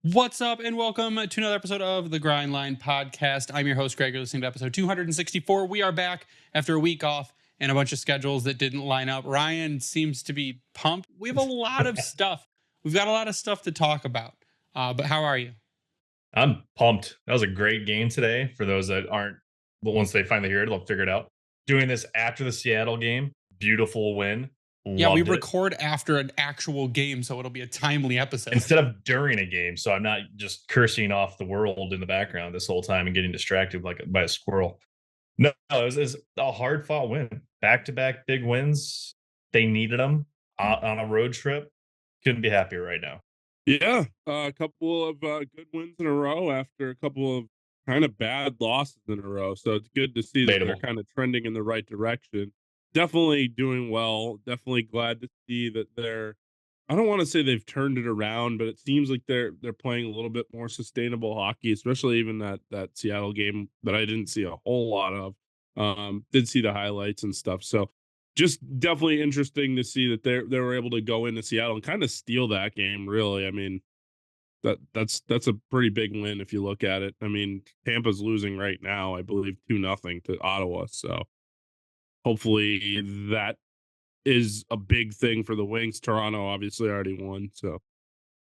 What's up, and welcome to another episode of the Grind Line Podcast. I'm your host, Greg. You're listening to episode 264. We are back after a week off and a bunch of schedules that didn't line up. Ryan seems to be pumped. We have a lot of stuff. We've got a lot of stuff to talk about. But how are you? I'm pumped. That was a great game today for those that aren't, but once they finally hear it, they'll figure it out. Doing this after the Seattle game, beautiful win. Yeah, we Loved it. record after an actual game, so it'll be a timely episode. Instead of during a game, so I'm not just cursing off the world in the background this whole time and getting distracted like by a squirrel. No, it was a hard fought win. Back to back big wins. They needed them on a road trip. Couldn't be happier right now. Yeah, a couple of good wins in a row after a couple of kind of bad losses in a row. So it's good to see that they're Debatable. kind of trending in the right direction. Definitely doing well. Definitely glad to see that they're. I don't want to say they've turned it around, but it seems like they're playing a little bit more sustainable hockey, especially even that Seattle game that I didn't see a whole lot of. Did see the highlights and stuff. So just definitely interesting to see that they were able to go into Seattle and kind of steal that game. Really, I mean that's a pretty big win if you look at it. I mean Tampa's losing right now, I believe 2-0 to Ottawa. So hopefully that is a big thing for the Wings. Toronto obviously already won. So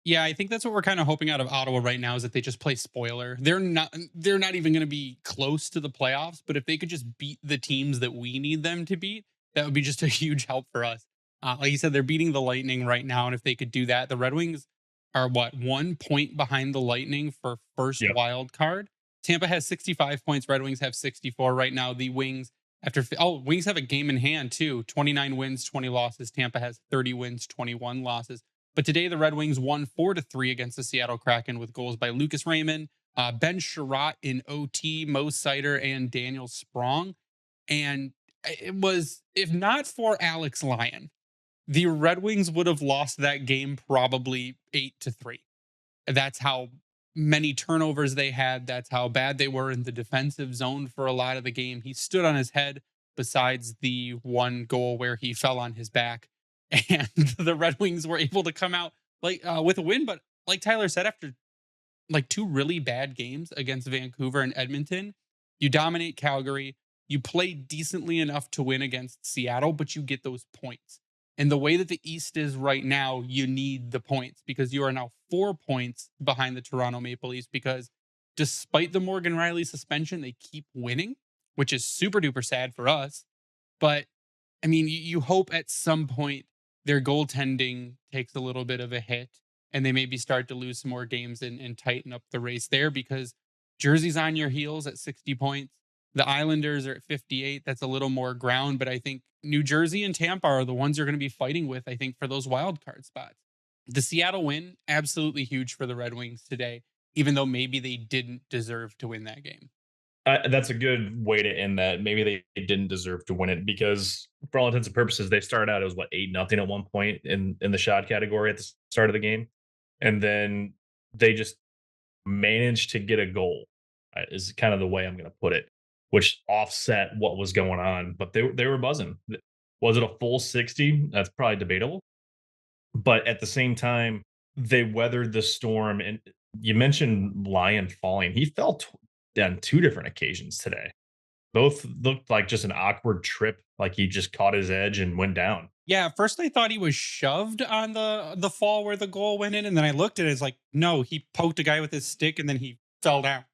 Yeah, I think that's what we're kind of hoping out of Ottawa right now is that they just play spoiler. They're not even going to be close to the playoffs, but if they could just beat the teams that we need them to beat, that would be just a huge help for us. Like you said, they're beating the Lightning right now, and if they could do that, the Red Wings are what 1 point behind the Lightning for first Yep. wild card. Tampa has 65 points. Red Wings have 64 right now. The Wings Wings have a game in hand too. 29 wins, 20 losses. Tampa has 30 wins, 21 losses. But today, the Red Wings won 4-3 against the Seattle Kraken with goals by Lucas Raymond, Ben Sherratt in OT, Mo Seider, and Daniel Sprong. And it was, if not for Alex Lyon, the Red Wings would have lost that game probably 8-3. That's how many turnovers they had. That's how bad they were in the defensive zone for a lot of the game. He stood on his head besides the one goal where he fell on his back. And the Red Wings were able to come out with a win. But like Tyler said, after like two really bad games against Vancouver and Edmonton, you dominate Calgary. You play decently enough to win against Seattle, but you get those points. And the way that the East is right now, you need the points because you are now 4 points behind the Toronto Maple Leafs because despite the Morgan Riley suspension, they keep winning, which is super duper sad for us. But I mean, you hope at some point their goaltending takes a little bit of a hit and they maybe start to lose some more games and tighten up the race there because Jersey's on your heels at 60 points. The Islanders are at 58. That's a little more ground, but I think New Jersey and Tampa are the ones you're going to be fighting with, I think, for those wild card spots. The Seattle win, absolutely huge for the Red Wings today, even though maybe they didn't deserve to win that game. That's a good way to end that. Maybe they didn't deserve to win it because, for all intents and purposes, they started out as what 8-0 at one point in the shot category at the start of the game, and then they just managed to get a goal. Is kind of the way I'm going to put it, which offset what was going on. But they were buzzing. Was it a full 60? That's probably debatable. But at the same time, they weathered the storm. And you mentioned Lyon falling. He fell on two different occasions today. Both looked like just an awkward trip, like he just caught his edge and went down. Yeah, at first I thought he was shoved on the fall where the goal went in, and then I looked at it, it's like, no, he poked a guy with his stick and then he fell down.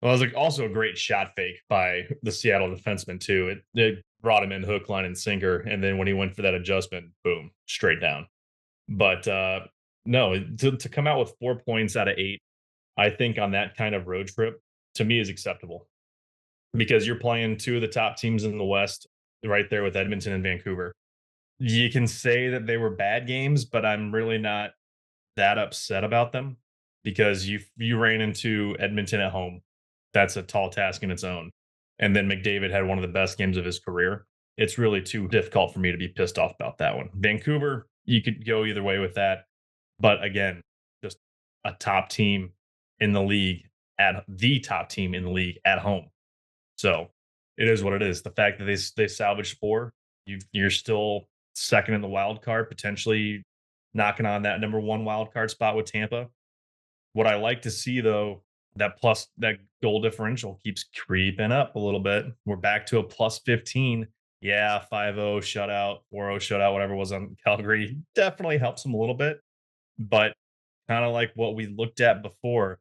Well, it was like also a great shot fake by the Seattle defenseman too. It brought him in hook, line, and sinker, and then when he went for that adjustment, boom, straight down. But no, to come out with 4 points out of eight, I think on that kind of road trip to me is acceptable because you're playing two of the top teams in the West right there with Edmonton and Vancouver. You can say that they were bad games, but I'm really not that upset about them because you ran into Edmonton at home. That's a tall task in its own. And then McDavid had one of the best games of his career. It's really too difficult for me to be pissed off about that one. Vancouver, you could go either way with that. But again, just a top team in the league at the top team in the league at home. So it is what it is. The fact that they salvaged four, you're still second in the wild card, potentially knocking on that number one wild card spot with Tampa. What I like to see though, that goal differential keeps creeping up a little bit. We're back to a plus 15. Yeah, 5-0 shutout, 4-0 shutout, whatever it was on Calgary. Definitely helps them a little bit. But kind of like what we looked at before,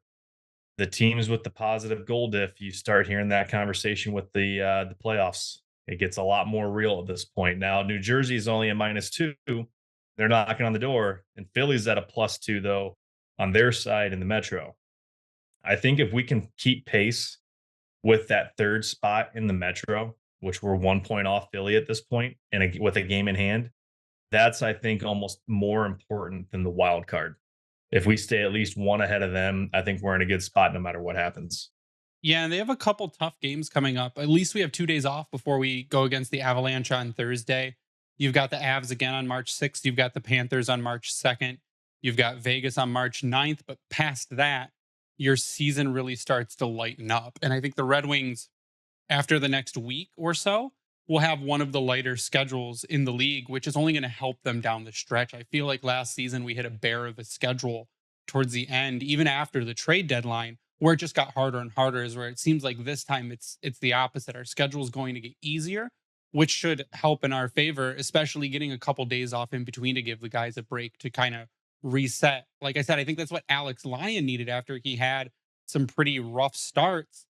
the teams with the positive goal diff, you start hearing that conversation with the playoffs. It gets a lot more real at this point. Now, New Jersey is only a -2. They're knocking on the door, and Philly's at a +2 though on their side in the Metro. I think if we can keep pace with that third spot in the Metro, which we're 1 point off Philly at this point, and with a game in hand, that's I think almost more important than the wild card. If we stay at least one ahead of them, I think we're in a good spot no matter what happens. Yeah, and they have a couple tough games coming up. At least we have 2 days off before we go against the Avalanche on Thursday. You've got the Avs again on March 6th. You've got the Panthers on March 2nd. You've got Vegas on March 9th. But past that, your season really starts to lighten up. And I think the Red Wings, after the next week or so, will have one of the lighter schedules in the league, which is only going to help them down the stretch. I feel like last season we hit a bear of a schedule towards the end, even after the trade deadline, where it just got harder and harder. Is where it seems like this time it's the opposite. Our schedule is going to get easier, which should help in our favor, especially getting a couple days off in between to give the guys a break to kind of reset. Like I said, I think that's what Alex Lyon needed after he had some pretty rough starts.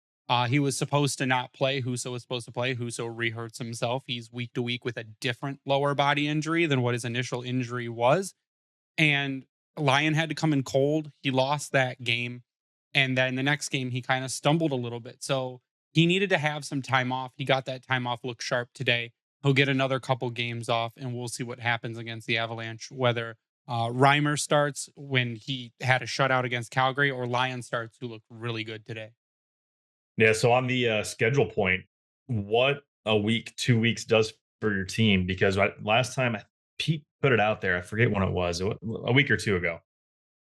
He was supposed to not play. Husso was supposed to play. Husso re-hurts himself. He's week to week with a different lower body injury than what his initial injury was. And Lyon had to come in cold. He lost that game. And then the next game, he kind of stumbled a little bit. So he needed to have some time off. He got that time off, look sharp today. He'll get another couple games off, and we'll see what happens against the Avalanche, whether Reimer starts when he had a shutout against Calgary, or Lyon starts, who looked really good today. Yeah. So on the schedule point, what a week, 2 weeks does for your team? Because last time Pete put it out there, I forget when it was, a week or two ago,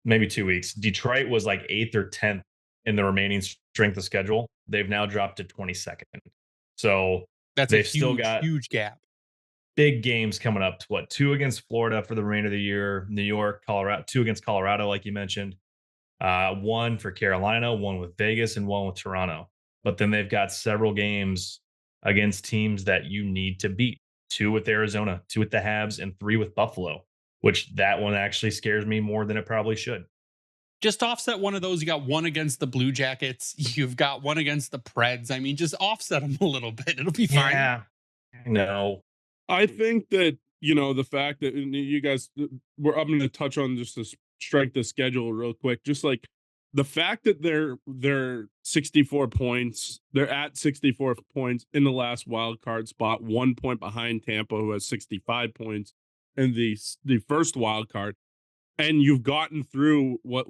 maybe 2 weeks. Detroit was like 8th or 10th in the remaining strength of schedule. They've now dropped to 22nd. So That's a they've still huge, got huge gap. big games coming up. What, 2 against Florida for the remainder of the year, New York, Colorado, 2 against Colorado, like you mentioned. 1 for Carolina, 1 with Vegas, and 1 with Toronto. But then they've got several games against teams that you need to beat. 2 with Arizona, 2 with the Habs, and 3 with Buffalo, which that one actually scares me more than it probably should. Just offset one of those. You got one against the Blue Jackets. You've got one against the Preds. I mean, just offset them a little bit. It'll be fine. Yeah, I know. I think that, the fact that you guys I'm going to touch on just the strength of schedule real quick. Just like the fact that they're 64 points, they're at 64 points in the last wild card spot, 1 point behind Tampa, who has 65 points in the first wild card. And you've gotten through what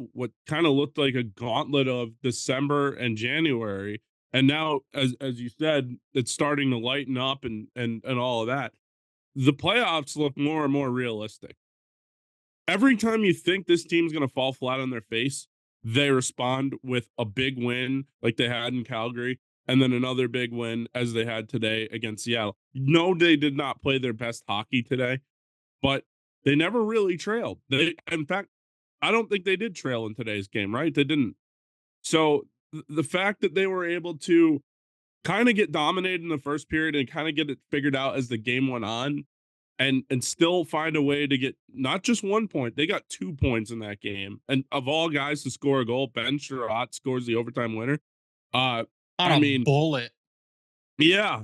kind of looked like a gauntlet of December and January. And now, as you said, it's starting to lighten up and all of that. The playoffs look more and more realistic. Every time you think this team's going to fall flat on their face, they respond with a big win like they had in Calgary, and then another big win as they had today against Seattle. No, they did not play their best hockey today, but they never really trailed. In fact, I don't think they did trail in today's game, right? They didn't. So the fact that they were able to kind of get dominated in the first period and kind of get it figured out as the game went on, and still find a way to get not just 1 point, they got 2 points in that game. And of all guys to score a goal, Ben Sherratt scores the overtime winner. On a bullet. Yeah.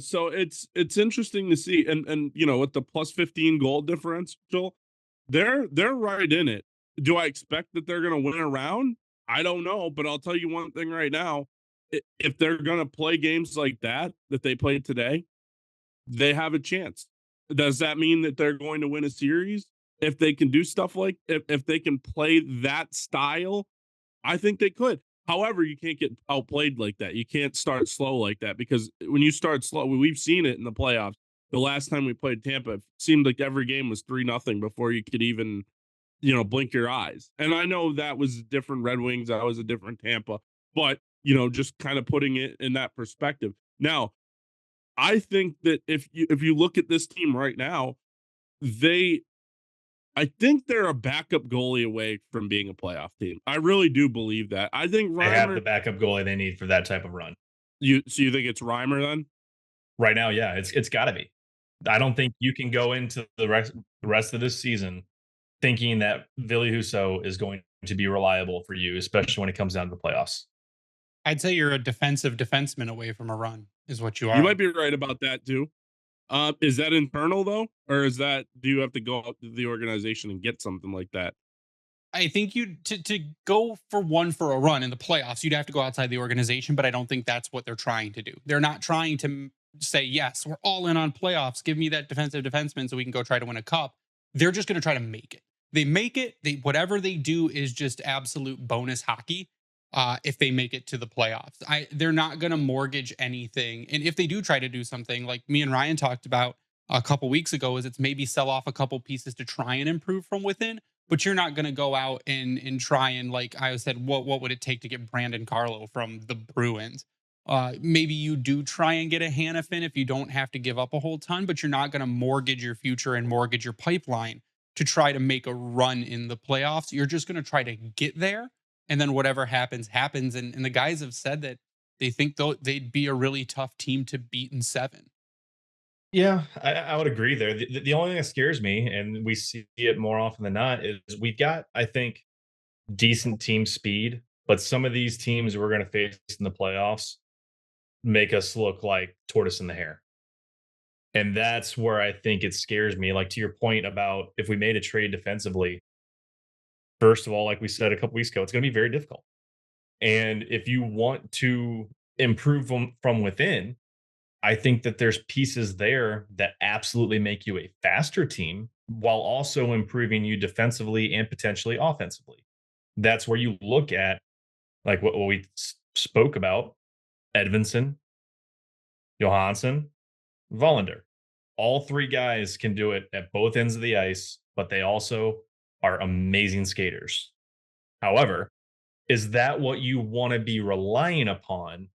So it's interesting to see. And with the plus 15 goal differential, they're right in it. Do I expect that they're gonna win a round? I don't know, but I'll tell you one thing right now. If they're gonna play games like that they played today, they have a chance. Does that mean that they're going to win a series? If they can do stuff like if they can play that style, I think they could. However, you can't get outplayed like that. You can't start slow like that, because when you start slow, we've seen it in the playoffs. The last time we played Tampa, it seemed like every game was 3-0 before you could even, blink your eyes. And I know that was different Red Wings, that was a different Tampa, but just kind of putting it in that perspective. Now, I think that if you look at this team right now, I think they're a backup goalie away from being a playoff team. I really do believe that. I think They have the Reimer. backup goalie they need for that type of run. You think it's Reimer then? Right now, yeah, it's got to be. I don't think you can go into the rest of this season thinking that Ville Husso is going to be reliable for you, especially when it comes down to the playoffs. I'd say you're a defensive defenseman away from a run, is what you You are. might be right about that too. Is that internal though, or is that do you have to go out to the organization and get something like that? I think you to go for a run in the playoffs, you'd have to go outside the organization, but I don't think that's what they're trying to do. They're not trying to say, yes, we're all in on playoffs. Give me that defensive defenseman so we can go try to win a cup. They're just going to try to make it. They make it. They whatever they do is just absolute bonus hockey. If they make it to the playoffs, they're not going to mortgage anything. And if they do try to do something like me and Ryan talked about a couple weeks ago, is it's maybe sell off a couple pieces to try and improve from within, but you're not going to go out and try and, like I said, what would it take to get Brandon Carlo from the Bruins? Maybe you do try and get a Hanifin if you don't have to give up a whole ton, but you're not going to mortgage your future and mortgage your pipeline to try to make a run in the playoffs. You're just going to try to get there, and then whatever happens, happens. And the guys have said that they think they'd be a really tough team to beat in 7. Yeah, I would agree there. The only thing that scares me, and we see it more often than not, is we've got, I think, decent team speed, but some of these teams we're going to face in the playoffs make us look like tortoise in the hare. And that's where I think it scares me. Like to your point about if we made a trade defensively, first of all, like we said a couple weeks ago, it's going to be very difficult. And if you want to improve from within, I think that there's pieces there that absolutely make you a faster team while also improving you defensively and potentially offensively. That's where you look at like what we spoke about Edvinsson, Johansson, Wallinder. All three guys can do it at both ends of the ice, but they also are amazing skaters. However, is that what you want to be relying upon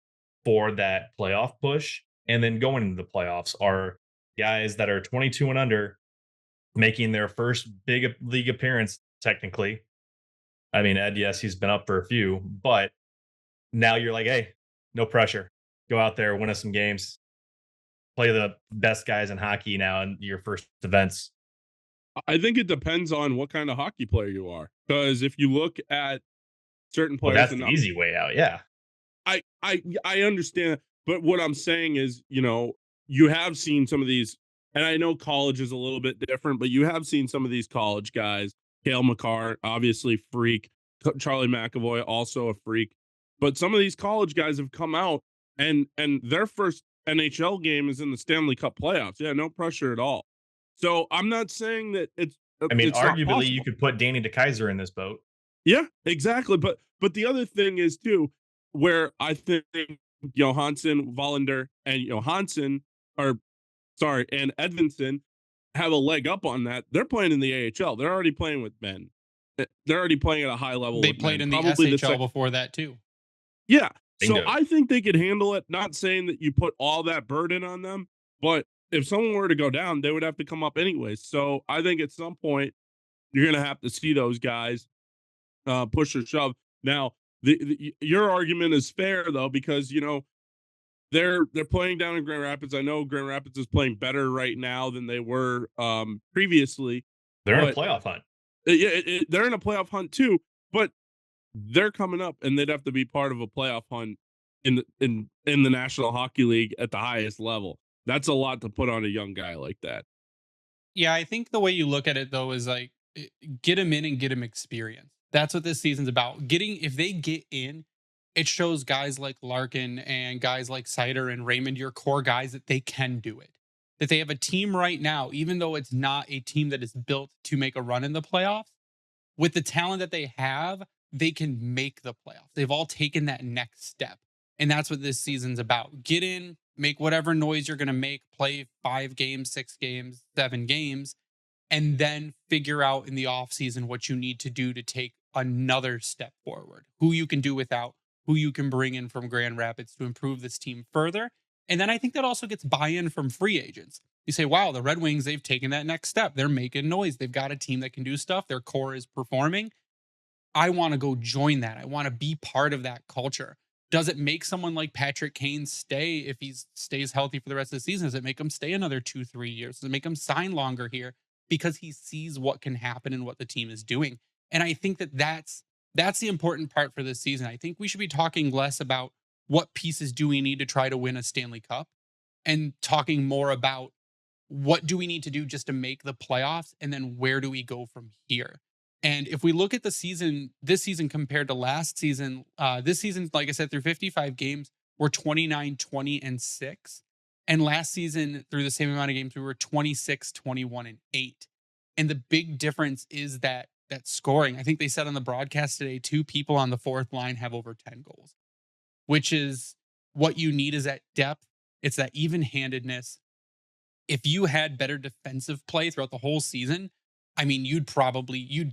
for that playoff push? And then going into the playoffs are guys that are 22 and under making their first big league appearance, technically. I mean, Ed, yes, he's been up for a few, but now you're like, hey, no pressure. Go out there, win us some games, play the best guys in hockey now in your first events. I think it depends on what kind of hockey player you are. Because if you look at certain Well, players, that's the easy way out. Yeah. I understand, but what I'm saying is, you have seen some of these, and I know college is a little bit different, but you have seen some of these college guys. Cale Makar, obviously freak. Charlie McAvoy, also a freak. But some of these college guys have come out and their first NHL game is in the Stanley Cup playoffs. Yeah, no pressure at all. So I'm not saying that I mean, it's not arguably, you possible. could put Danny DeKaiser in this boat. Yeah, exactly. But the other thing is too, where I think Johansson, Wallinder, and Johansson are and Edvinsson have a leg up on that. They're playing in the AHL. They're already playing with men. They're already playing at a high level. They with played men. in the Probably SHL before that too. Yeah. Bingo. So I think they could handle it. Not saying that you put all that burden on them, but if someone were to go down, they would have to come up anyways. So I think at some point you're going to have to see those guys push or shove. Now, your argument is fair though, because they're playing down in Grand Rapids. I know Grand Rapids is playing better right now than they were previously. They're in a But playoff hunt. they're in a playoff hunt too. But they're coming up, and they'd have to be part of a playoff hunt in the National Hockey League at the highest level. That's a lot to put on a young guy like that. Yeah, I think the way you look at it though is like get him in and get him experience. That's what this season's about. If they get in, it shows guys like Larkin and guys like Sider and Raymond, your core guys, that they can do it. That they have a team right now, even though it's not a team that is built to make a run in the playoffs, with the talent that they have, they can make the playoffs. They've all taken that next step. And that's what this season's about. Get in, make whatever noise you're going to make, play 5 games, 6 games, 7 games, and then figure out in the offseason what you need to do to take another step forward. Who you can do without, who you can bring in from Grand Rapids to improve this team further. And then I think that also gets buy-in from free agents. you say, wow, the Red Wings, they've taken that next step. They're making noise. They've got a team that can do stuff. Their core is performing. I want to go join that. I want to be part of that culture. Does it make someone like Patrick Kane stay if he stays healthy for the rest of the season? Does it make him stay another 2-3 years? Does it make him sign longer here because he sees what can happen and what the team is doing? And I think that's the important part for this season. I think we should be talking less about what pieces do we need to try to win a Stanley Cup and talking more about what do we need to do just to make the playoffs, and then where do we go from here? And if we look at the season, this season compared to last season, this season, like I said, through 55 games, we're 29, 20, and 6. And last season, through the same amount of games, we were 26, 21, and 8. And the big difference is that scoring. I think they said on the broadcast today, 2 people on the fourth line have over 10 goals, which is what you need, is that depth. It's that even-handedness. If you had better defensive play throughout the whole season, I mean, you'd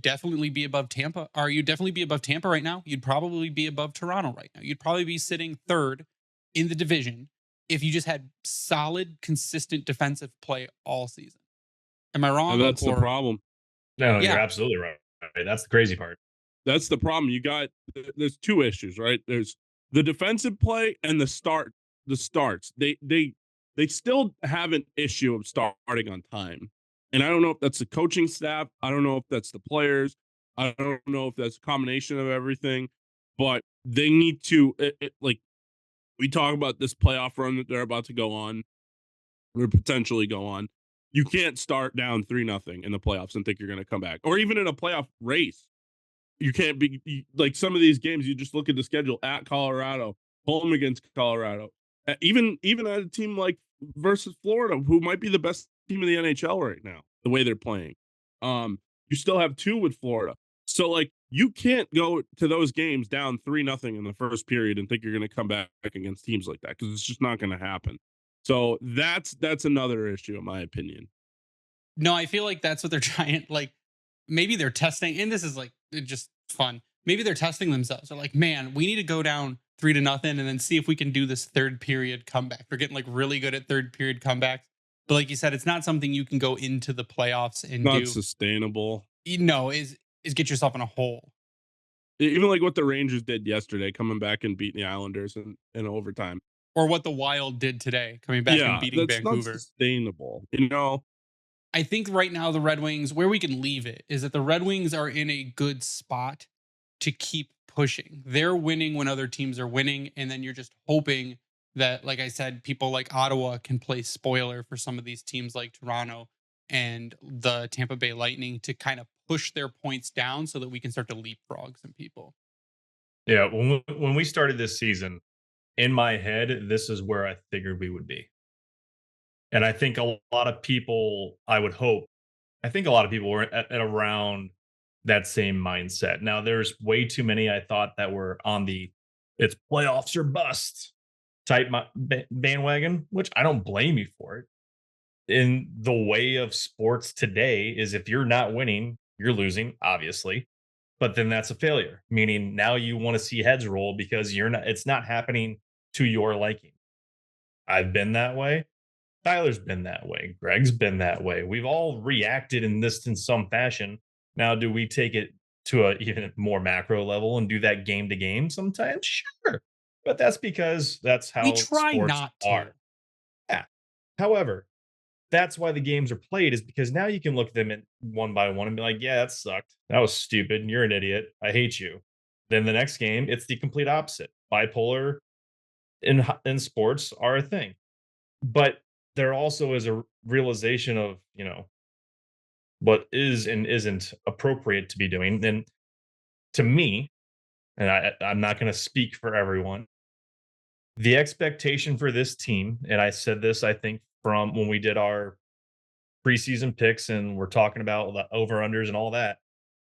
definitely be above Tampa. Or you'd definitely be above Tampa right now. You'd probably be above Toronto right now. You'd probably be sitting third in the division if you just had solid, consistent defensive play all season. Am I wrong? And that's the problem. No, Yeah. you're absolutely right. That's the crazy part. That's the problem. There's 2 issues, right? There's the defensive play and the starts. They still have an issue of starting on time. And I don't know if that's the coaching staff. I don't know if that's the players. I don't know if that's a combination of everything. But they need to, like, we talk about this playoff run that they're about to go on, or potentially go on. You can't start down 3-0 in the playoffs and think you're going to come back. Or even in a playoff race. You can't be, like, some of these games, you just look at the schedule at Colorado, home against Colorado. Even at a team like versus Florida, who might be the best team in the NHL right now, the way they're playing. You still have 2 with Florida. So, like, you can't go to those games down 3-0 in the first period and think you're going to come back against teams like that, because it's just not going to happen. So that's another issue, in my opinion. No, I feel like that's what they're trying. Like, maybe they're testing, and this is like just fun. Maybe they're testing themselves. They're like, man, we need to go down 3-0 and then see if we can do this third period comeback. They're getting like really good at third period comebacks. But like you said, it's not something you can go into the playoffs and Not do. sustainable. Is get yourself in a hole. Even like what the Rangers did yesterday, coming back and beating the Islanders in overtime. Or what the Wild did today, coming back and beating Vancouver. Not sustainable, you know? I think right now the Red Wings, where we can leave it, is that the Red Wings are in a good spot to keep pushing. They're winning when other teams are winning, and then you're just hoping that, like I said, people like Ottawa can play spoiler for some of these teams like Toronto and the Tampa Bay Lightning to kind of push their points down so that we can start to leapfrog some people. Yeah, when we started this season, in my head, this is where I figured we would be. And I think a lot of people, I think a lot of people were at around that same mindset. Now, there's way too many, I thought, that were on the it's playoffs or bust type bandwagon, which I don't blame you for it. In the way of sports today is if you're not winning, you're losing, obviously. But then that's a failure, meaning now you want to see heads roll because it's not happening to your liking. I've been that way. Tyler's been that way. Greg's been that way. We've all reacted in some fashion. Now, do we take it to a even more macro level and do that game to game sometimes? Sure. But that's because that's how We try sports not to. are. Yeah. However, that's why the games are played, is because now you can look at them in one by one and be like, yeah, that sucked. That was stupid. You're an idiot. I hate you. Then the next game, it's the complete opposite. Bipolar in sports are a thing. But there also is a realization of, what is and isn't appropriate to be doing. And to me, and I'm not going to speak for everyone, the expectation for this team, and I said this, I think, from when we did our preseason picks and we're talking about the over-unders and all that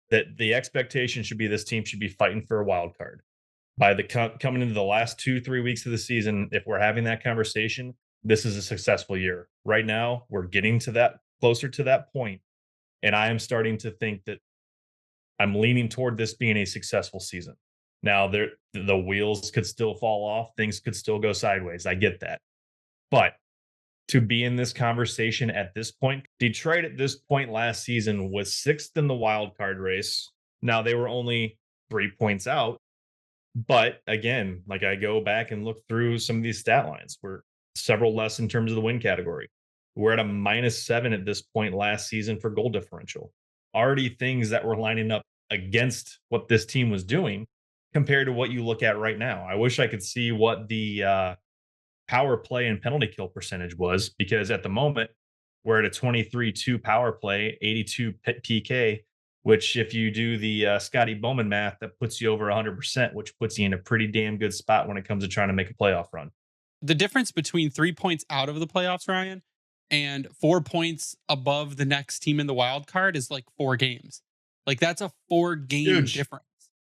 the expectation should be this team should be fighting for a wild card. By coming into the last 2-3 weeks of the season, if we're having that conversation, this is a successful year. Right now, we're getting to that, closer to that point, and I am starting to think that I'm leaning toward this being a successful season. Now, the wheels could still fall off. Things could still go sideways. I get that. But to be in this conversation at this point. Detroit at this point last season was 6th in the wild card race. Now they were only 3 points out, but again, like I go back and look through some of these stat lines, we're several less in terms of the win category. We're at a -7 at this point last season for goal differential. Already things that were lining up against what this team was doing compared to what you look at right now. I wish I could see what the power play and penalty kill percentage was, because at the moment we're at a 23-2 power play, 82 PK, which if you do the Scotty Bowman math, that puts you over 100%, which puts you in a pretty damn good spot when it comes to trying to make a playoff run. The difference between 3 points out of the playoffs, Ryan, and 4 points above the next team in the wild card is like 4 games. Like that's a 4-game difference.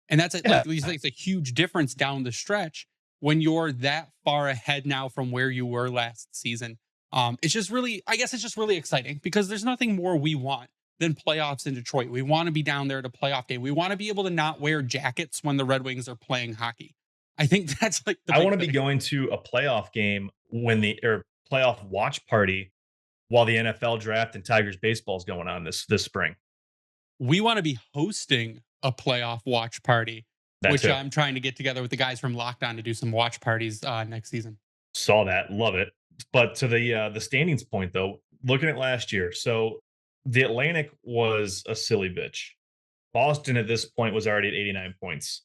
And that's it's a huge difference down the stretch when you're that far ahead now from where you were last season. It's just really, I guess it's just really exciting because there's nothing more we want than playoffs in Detroit. We want to be down there at a playoff game. We want to be able to not wear jackets when the Red Wings are playing hockey. I think that's like I want to be going to a playoff game when or playoff watch party while the NFL draft and Tigers baseball is going on this spring. We want to be hosting a playoff watch party, which I'm trying to get together with the guys from Lockdown to do some watch parties next season. Saw that, love it. But to the standings point though, looking at last year, so the Atlantic was a silly bitch. Boston at this point was already at 89 points.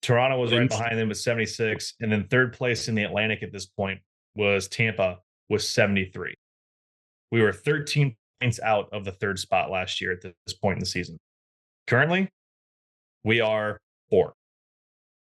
Toronto was right behind them with 76, and then third place in the Atlantic at this point was Tampa with 73. We were 13 points out of the third spot last year at this point in the season. Currently, we are 4.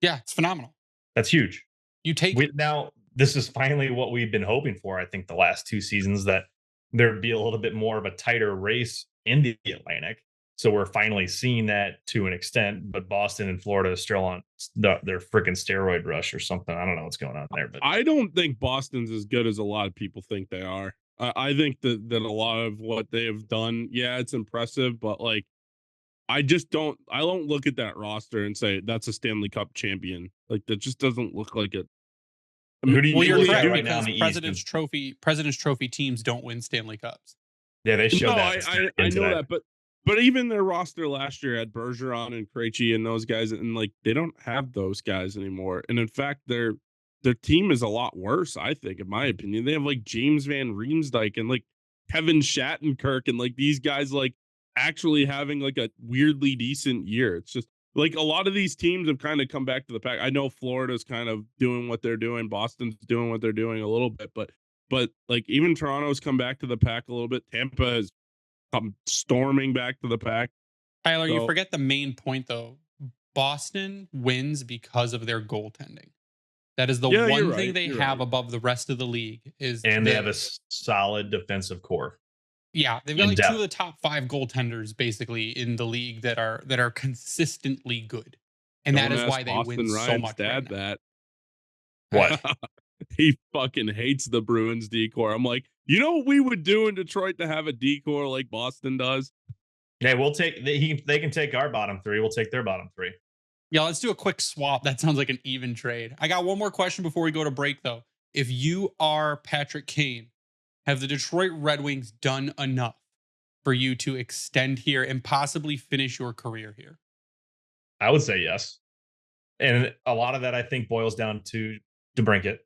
Yeah, it's phenomenal. That's huge. You take it. Now, this is finally what we've been hoping for, I think, the last 2 seasons, that there'd be a little bit more of a tighter race in the Atlantic. So we're finally seeing that to an extent, but Boston and Florida are still on their freaking steroid rush or something. I don't know what's going on there, but I don't think Boston's as good as a lot of people think they are. I think that a lot of what they have done, yeah, it's impressive, but like, I don't look at that roster and say that's a Stanley Cup champion. Like that just doesn't look like it. Who do you you're look correct, at right now in the President's East? President's Trophy teams don't win Stanley Cups. Yeah, they showed that. I know that, but even their roster last year had Bergeron and Krejci and those guys, and like they don't have those guys anymore. And in fact, their team is a lot worse, I think, in my opinion. They have like James Van Riemsdyk and like Kevin Shattenkirk and like these guys like actually having like a weirdly decent year. It's just like a lot of these teams have kind of come back to the pack. I know Florida's kind of doing what they're doing. Boston's doing what they're doing a little bit, but like even Toronto's come back to the pack a little bit. Tampa has come storming back to the pack. Tyler, you forget the main point though. Boston wins because of their goaltending. That is the one thing they have above the rest of the league they have a solid defensive core. Yeah, they've got like 2 of the top 5 goaltenders basically in the league that are consistently good, and that is why they win so much. Dad, that what he fucking hates the Bruins decor. I'm like, you know what we would do in Detroit to have a decor like Boston does? Yeah, we'll take. They can take our bottom 3. We'll take their bottom 3. Yeah, let's do a quick swap. That sounds like an even trade. I got one more question before we go to break, though. If you are Patrick Kane, have the Detroit Red Wings done enough for you to extend here and possibly finish your career here? I would say yes. And a lot of that, I think, boils down to DeBrincat.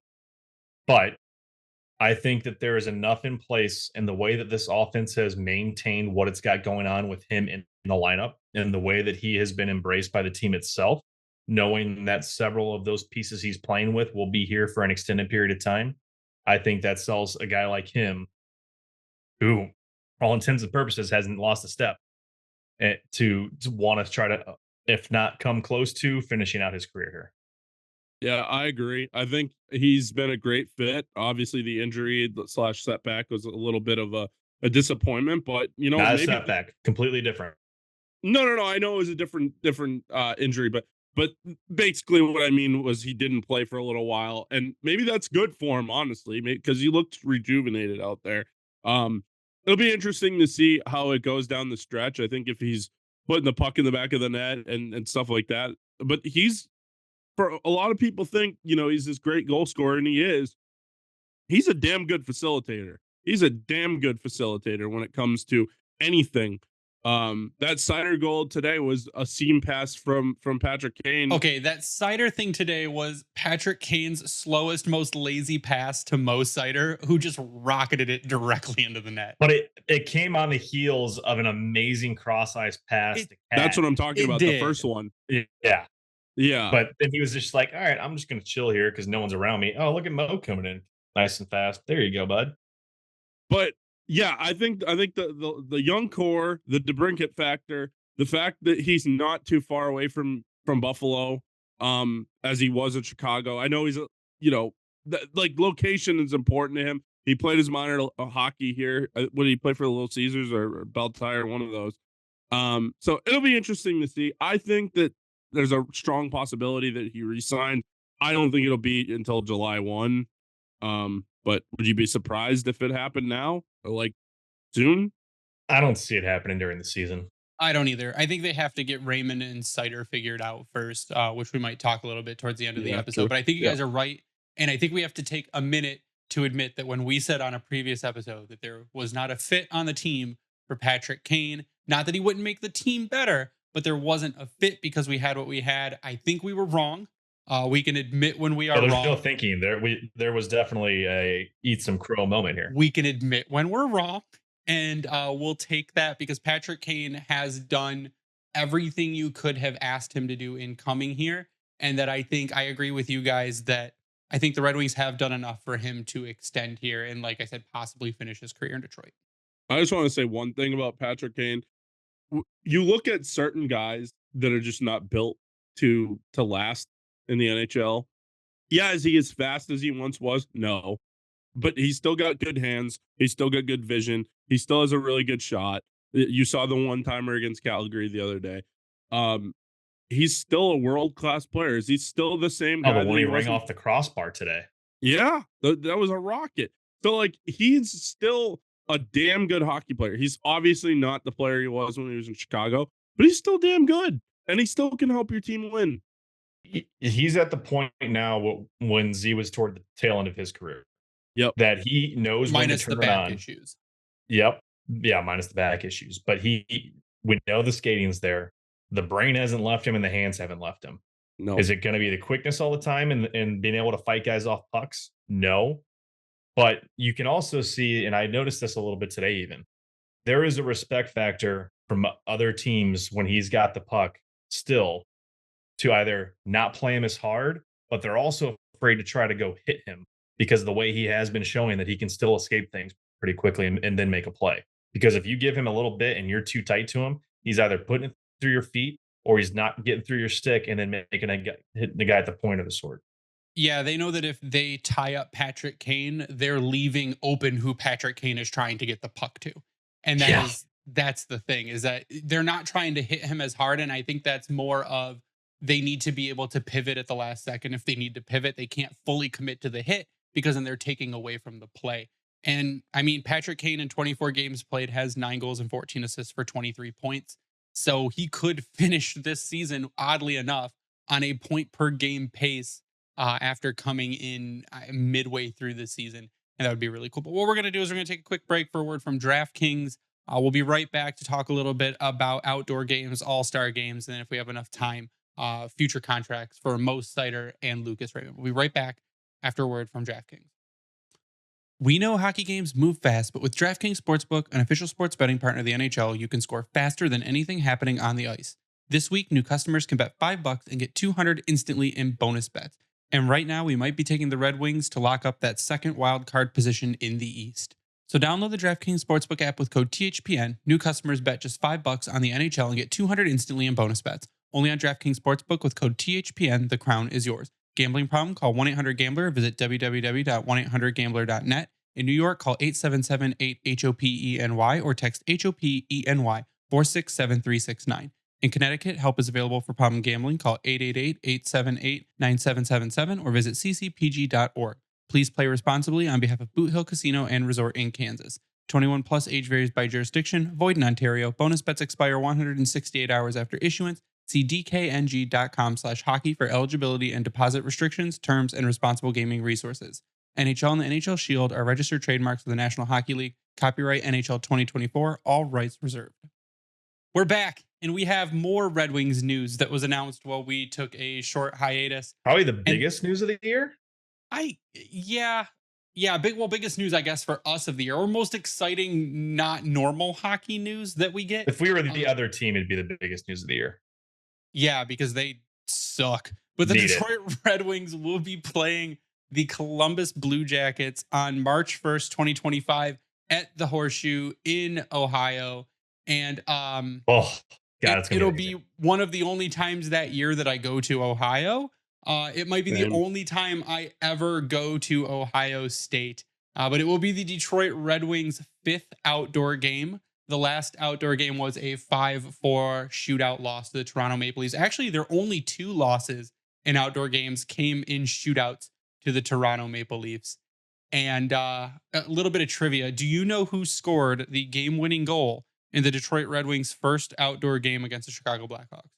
But I think that there is enough in place in the way that this offense has maintained what it's got going on with him in the lineup and the way that he has been embraced by the team itself, knowing that several of those pieces he's playing with will be here for an extended period of time. I think that sells a guy like him who, for all intents and purposes, hasn't lost a step to want to try to, if not come close to finishing out his career here. Yeah, I agree. I think he's been a great fit. Obviously, the injury / setback was a little bit of a disappointment, but you know, not maybe a setback, completely different. No. I know it was a different injury, but basically what I mean was he didn't play for a little while, and maybe that's good for him, honestly, because he looked rejuvenated out there. It'll be interesting to see how it goes down the stretch. I think if he's putting the puck in the back of the net and stuff like that, but he's, for a lot of people think, you know, he's this great goal scorer, and he is. he's a damn good facilitator. He's a damn good facilitator when it comes to anything. That Seider goal today was a seam pass from Patrick Kane. Okay, that Seider thing today was Patrick Kane's slowest, most lazy pass to Mo Seider, who just rocketed it directly into the net. But it came on the heels of an amazing cross-ice pass to Cat. That's what I'm talking about. did. The first one. Yeah. Yeah. But then he was just like, all right, I'm just going to chill here because no one's around me. Oh, look at Mo coming in nice and fast. There you go, bud. But yeah, I think the young core, the DeBrincat factor, the fact that he's not too far away from Buffalo, as he was in Chicago. I know he's like location is important to him. He played his minor hockey here. Would he play for the Little Caesars or Beltire, one of those? So it'll be interesting to see. I think that there's a strong possibility that he resigned. I don't think it'll be until July 1. But would you be surprised if it happened now or like soon? I don't see it happening during the season. I don't either. I think they have to get Reimer and Seider figured out first, which we might talk a little bit towards the end of the episode. True. But I think you guys are right. And I think we have to take a minute to admit that when we said on a previous episode that there was not a fit on the team for Patrick Kane, not that he wouldn't make the team better, but there wasn't a fit because we had what we had. I think we were wrong. We can admit when we are there's wrong. No thinking there. There was definitely a eat some crow moment here. We can admit when we're wrong, and we'll take that because Patrick Kane has done everything you could have asked him to do in coming here, and that I think I agree with you guys that I think the Red Wings have done enough for him to extend here and, like I said, possibly finish his career in Detroit. I just want to say one thing about Patrick Kane. You look at certain guys that are just not built to last in the NHL. Yeah, is he as fast as he once was? No. But he's still got good hands. He's still got good vision. He still has a really good shot. You saw the one-timer against Calgary the other day. He's still a world-class player. Is he still the same guy? Oh, the one he rang off the crossbar today. Yeah, that was a rocket. So, like, he's still a damn good hockey player. He's obviously not the player he was when he was in Chicago, but he's still damn good. And he still can help your team win. He's at the point now when Z was toward the tail end of his career. Yep. That he knows minus when to turn the back on. issues. Yep. Yeah, minus the back issues. But we know the skating's there. The brain hasn't left him and the hands haven't left him. No. Is it going to be the quickness all the time and being able to fight guys off pucks? No. But you can also see, and I noticed this a little bit today even, there is a respect factor from other teams when he's got the puck still to either not play him as hard, but they're also afraid to try to go hit him because of the way he has been showing that he can still escape things pretty quickly and then make a play. Because if you give him a little bit and you're too tight to him, he's either putting it through your feet or he's not getting through your stick and then hitting the guy at the point of the sword. Yeah, they know that if they tie up Patrick Kane, they're leaving open who Patrick Kane is trying to get the puck to. And that's the thing, is that they're not trying to hit him as hard. And I think that's more of they need to be able to pivot at the last second. If they need to pivot, they can't fully commit to the hit because then they're taking away from the play. And I mean, Patrick Kane in 24 games played has 9 goals and 14 assists for 23 points. So he could finish this season, oddly enough, on a point per game pace after coming in midway through the season. And that would be really cool. But what we're going to do is we're going to take a quick break for a word from DraftKings. We'll be right back to talk a little bit about outdoor games, all-star games, and if we have enough time, future contracts for Mo Seider and Lucas Reimer. We'll be right back after a word from DraftKings. We know hockey games move fast, but with DraftKings Sportsbook, an official sports betting partner of the NHL, you can score faster than anything happening on the ice. This week, new customers can bet $5 and get $200 instantly in bonus bets. And right now, we might be taking the Red Wings to lock up that second wild card position in the East. So download the DraftKings Sportsbook app with code THPN. New customers bet just $5 on the NHL and get $200 instantly in bonus bets. Only on DraftKings Sportsbook with code THPN. The crown is yours. Gambling problem? Call 1-800-GAMBLER or visit www.1800gambler.net. In New York, call 877-8-HOPENY or text HOPENY 467369. In Connecticut, help is available for problem gambling. Call 888-878-9777 or visit ccpg.org. Please play responsibly on behalf of Boot Hill Casino and Resort in Kansas. 21 plus, age varies by jurisdiction. Void in Ontario. Bonus bets expire 168 hours after issuance. See dkng.com/hockey for eligibility and deposit restrictions, terms, and responsible gaming resources. NHL and the NHL Shield are registered trademarks of the National Hockey League. Copyright NHL 2024. All rights reserved. We're back, and we have more Red Wings news that was announced while we took a short hiatus. Probably the biggest news of the year. Biggest news, I guess, for us of the year, or most exciting, not normal hockey news that we get. If we were the other team, it'd be the biggest news of the year. Yeah, because they suck. But the Detroit Red Wings will be playing the Columbus Blue Jackets on March 1st, 2025 at the Horseshoe in Ohio. And it'll be one of the only times that year that I go to Ohio. It might be the only time I ever go to Ohio State, but it will be the Detroit Red Wings' 5th outdoor game. The last outdoor game was a 5-4 shootout loss to the Toronto Maple Leafs. Actually, their only 2 losses in outdoor games came in shootouts to the Toronto Maple Leafs. And a little bit of trivia. Do you know who scored the game-winning goal in the Detroit Red Wings' first outdoor game against the Chicago Blackhawks?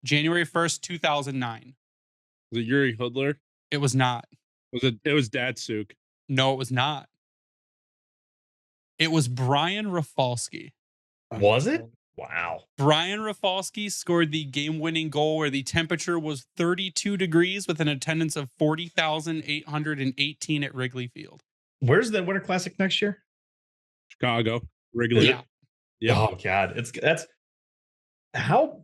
January 1st, 2009. Was it Yuri Hudler? It was not. It was Datsuk. No, it was not. It was Brian Rafalski. Was it? Wow. Brian Rafalski scored the game-winning goal where the temperature was 32 degrees with an attendance of 40,818 at Wrigley Field. Where's the Winter Classic next year? Chicago. Wrigley. Yeah. Oh God, that's how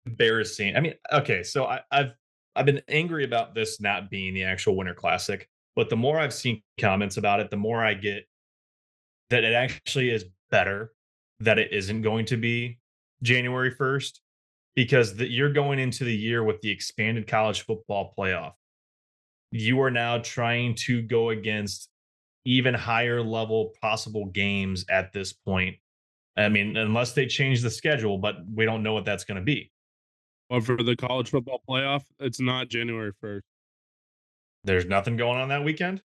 embarrassing. I mean, okay, so I've been angry about this not being the actual Winter Classic, but the more I've seen comments about it, the more I get that it actually is better that it isn't going to be January 1st, because you're going into the year with the expanded college football playoff. You are now trying to go against even higher level possible games at this point. I mean, unless they change the schedule, but we don't know what that's going to be. Well, for the college football playoff, it's not January 1st. There's nothing going on that weekend?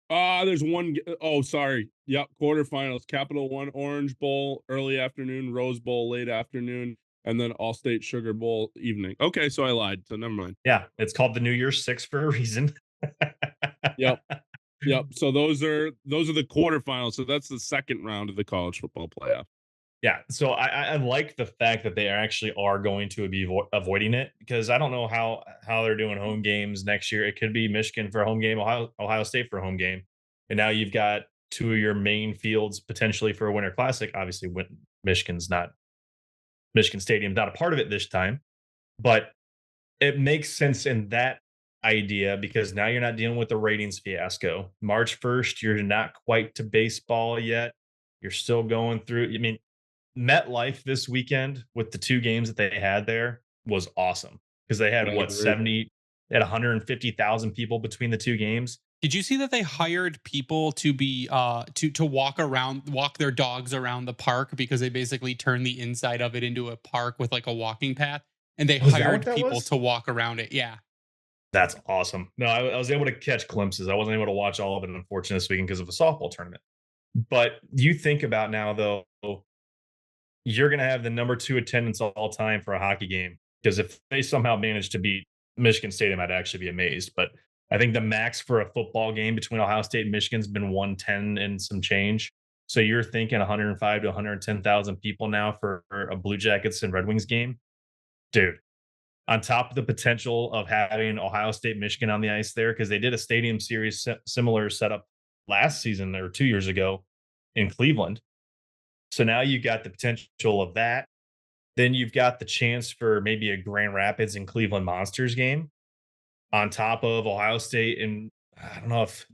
There's one. Oh, sorry. Yep. Quarterfinals. Capital One Orange Bowl, early afternoon. Rose Bowl, late afternoon. And then All-State Sugar Bowl, evening. Okay, so I lied. So never mind. Yeah, it's called the New Year's Six for a reason. Yep. So those are the quarterfinals. So that's the second round of the college football playoff. Yeah. So I like the fact that they actually are going to be avoiding it, because I don't know how they're doing home games next year. It could be Michigan for a home game, Ohio State for a home game. And now you've got 2 of your main fields potentially for a Winter Classic. Obviously, Michigan Stadium's not a part of it this time, but it makes sense in that idea, because now you're not dealing with the ratings fiasco. March 1st, you're not quite to baseball yet. You're still going through. I mean, MetLife this weekend with the 2 games that they had there was awesome, because they had 150,000 people between the 2 games. Did you see that they hired people to be to walk their dogs around the park, because they basically turned the inside of it into a park with like a walking path, and they hired people to walk around it? Yeah. That's awesome. No, I was able to catch glimpses. I wasn't able to watch all of it, unfortunately, this weekend because of a softball tournament. But you think about now, though, you're going to have the number 2 attendance all time for a hockey game, because if they somehow manage to beat Michigan Stadium, I'd actually be amazed. But I think the max for a football game between Ohio State and Michigan's been 110 and some change. So you're thinking 105 to 110,000 people now for a Blue Jackets and Red Wings game, dude. On top of the potential of having Ohio State, Michigan on the ice there, because they did a stadium series similar setup last season or 2 years ago in Cleveland. So now you got the potential of that. Then you've got the chance for maybe a Grand Rapids and Cleveland Monsters game on top of Ohio State. And I don't know if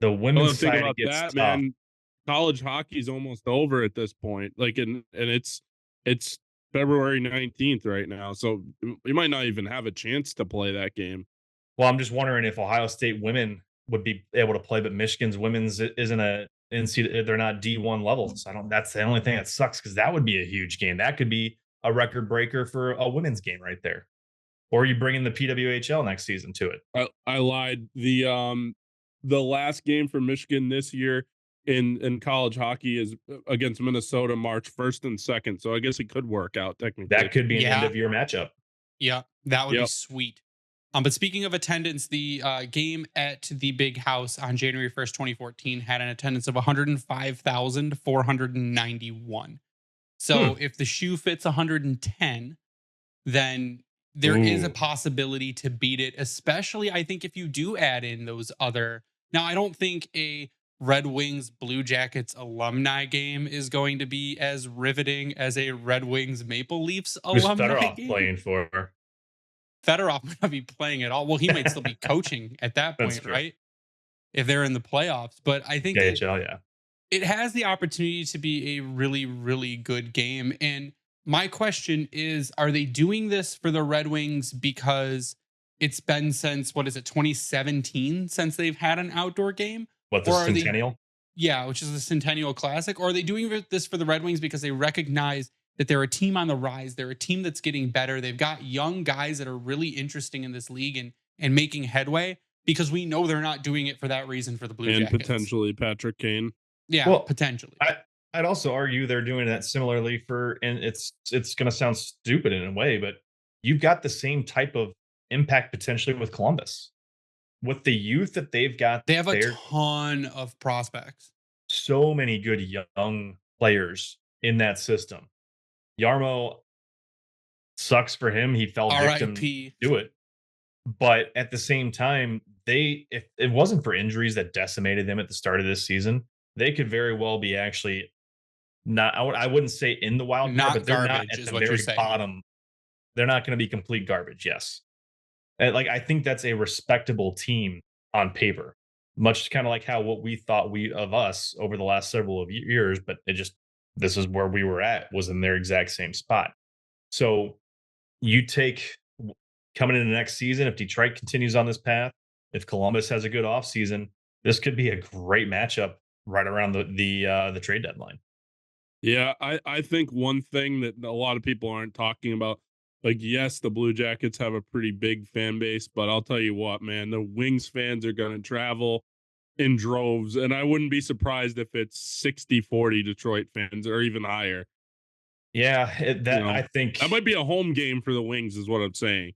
the women's side gets tough. Man, college hockey is almost over at this point. Like, and it's February 19th right now. So you might not even have a chance to play that game. Well, I'm just wondering if Ohio State women would be able to play, but Michigan's women's isn't they're not D1 levels. That's the only thing that sucks, because that would be a huge game. That could be a record breaker for a women's game right there. Or you bring in the PWHL next season to it. I lied. The last game for Michigan this year in college hockey is against Minnesota, March 1st and 2nd. So I guess it could work out technically. That could be an end of year matchup. Yeah, that would be sweet. But speaking of attendance, the game at the Big House on January 1st, 2014 had an attendance of 105,491. So if the shoe fits 110, then there is a Ooh. possibility to beat it, especially I think if you do add in those other. Now, I don't think a Red Wings Blue Jackets alumni game is going to be as riveting as a Red Wings Maple Leafs Who's alumni Fedorov game. playing for? Fedorov might not be playing at all. Well, he might still be coaching at that That's point, true. right? If they're in the playoffs. But I think KHL, yeah. it has the opportunity to be a really, really good game. And my question is, are they doing this for the Red Wings because it's been since, what is it, 2017 since they've had an outdoor game? What, the Or are they, Centennial? yeah, which is the Centennial Classic. Or are they doing this for the Red Wings because they recognize that they're a team on the rise? They're a team that's getting better. They've got young guys that are really interesting in this league and making headway, because we know they're not doing it for that reason for the Blue And Jackets. potentially Patrick Kane. Yeah, Well, potentially. I'd also argue they're doing that similarly for, and it's going to sound stupid in a way, but you've got the same type of impact potentially with Columbus. With the youth that they've got, They have a there, ton of prospects. so many good young players in that system. Yarmo, sucks for him. He fell victim R.I.P. to it. But at the same time, if it wasn't for injuries that decimated them at the start of this season, they could very well be actually not, I wouldn't say in the wild card, Not but they're not garbage at is the what you're very saying. bottom. They're not going to be complete garbage. Yes. And like, I think that's a respectable team on paper, much kind of like how what we thought of us over the last several of years, but this is where we were at, was in their exact same spot. So you take coming into next season, if Detroit continues on this path, if Columbus has a good offseason, this could be a great matchup right around the trade deadline. Yeah, I think one thing that a lot of people aren't talking about, like, yes, the Blue Jackets have a pretty big fan base, but I'll tell you what, man, the Wings fans are going to travel in droves, and I wouldn't be surprised if it's 60-40 Detroit fans or even higher. Yeah, I think that might be a home game for the Wings, is what I'm saying.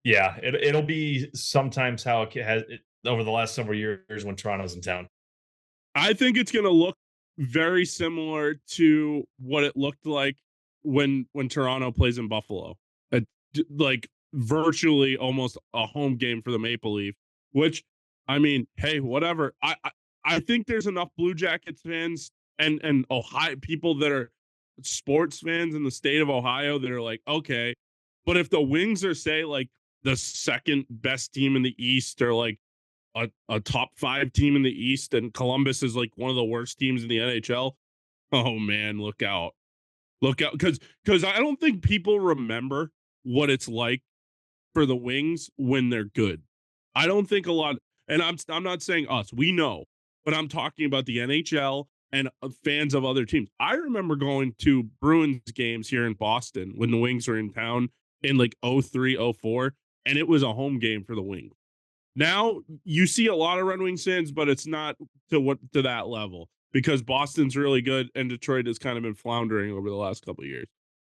Yeah, it'll be sometimes how it has over the last several years when Toronto's in town. I think it's going to look very similar to what it looked like when Toronto plays in Buffalo. Like virtually almost a home game for the Maple Leaf, which, I mean, hey, whatever. I think there's enough Blue Jackets fans and Ohio people that are sports fans in the state of Ohio that are like, okay, but if the Wings are, say, like the second best team in the East, or like a top 5 team in the East, and Columbus is like one of the worst teams in the NHL, oh man, look out. Look out, because I don't think people remember what it's like for the Wings when they're good. I don't think a lot, and I'm not saying us, we know, but I'm talking about the NHL and fans of other teams. I remember going to Bruins games here in Boston when the Wings were in town in like 03, 04, and it was a home game for the Wings. Now you see a lot of Red Wings fans, but it's not to that level, because Boston's really good and Detroit has kind of been floundering over the last couple of years.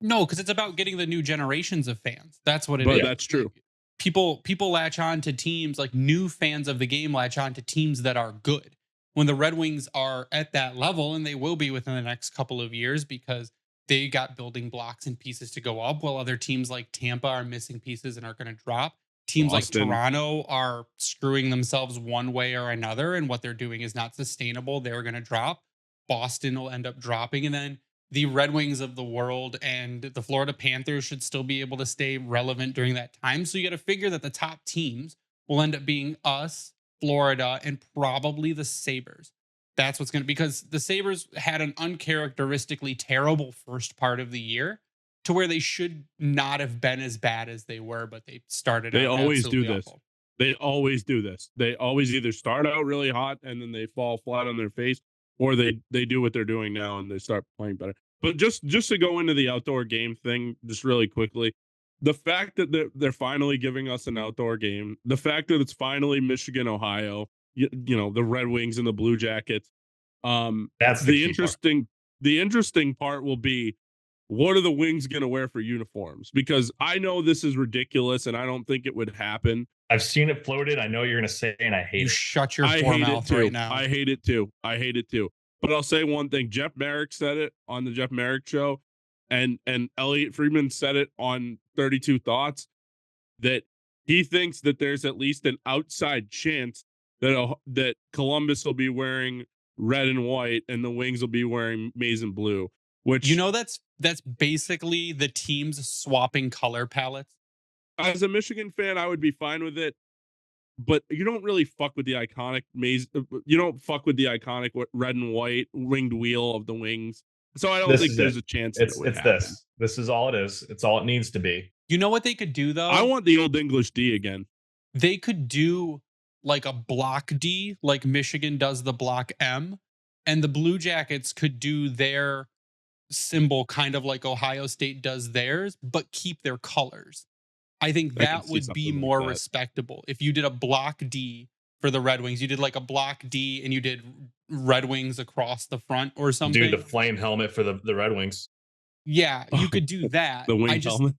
No, because it's about getting the new generations of fans. That's what it But is. that's true. People latch on to teams, like new fans of the game latch on to teams that are good. When the Red Wings are at that level, and they will be within the next couple of years, because they got building blocks and pieces to go up, while other teams like Tampa are missing pieces and are going to drop. Teams Boston. like Toronto are screwing themselves one way or another, and what they're doing is not sustainable. They're going to drop. Boston will end up dropping, and then the Red Wings of the world and the Florida Panthers should still be able to stay relevant during that time. So you got to figure that the top teams will end up being us, Florida, and probably the Sabres. That's what's going to, because the Sabres had an uncharacteristically terrible first part of the year, to where they should not have been as bad as they were, but they started They out always do absolutely this. awful. They always do this. They always either start out really hot and then they fall flat on their face, or they do what they're doing now and they start playing better. But just to go into the outdoor game thing, just really quickly, the fact that they're finally giving us an outdoor game, the fact that it's finally Michigan, Ohio, you know, the Red Wings and the Blue Jackets. That's the key part. The interesting part will be, what are the Wings going to wear for uniforms? Because I know this is ridiculous and I don't think it would happen. I've seen it floated. I know what you're going to say, and I hate You it. shut your I poor hate it mouth too. right now. I hate it too. I hate it too. But I'll say one thing. Jeff Merrick said it on the Jeff Merrick show, and Elliot Friedman said it on 32 Thoughts, that he thinks that there's at least an outside chance that Columbus will be wearing red and white and the Wings will be wearing maize and blue. Which, you know, that's basically the teams swapping color palettes. as a Michigan fan, I would be fine with it. But you don't really fuck with the iconic maize. You don't fuck with the iconic red and white winged wheel of the Wings. So I don't think there's a chance that it would happen. This. This is all it is. It's all it needs to be. You know what they could do though? I want the old English D again. They could do like a block D, like Michigan does the block M, and the Blue Jackets could do their symbol kind of like Ohio State does theirs, but keep their colors. I think that would be more respectable. If you did a block D for the Red Wings, you did like a block D and you did Red Wings across the front or something. Do the flame helmet for the Red Wings. Yeah, you could do that. The wing helmet.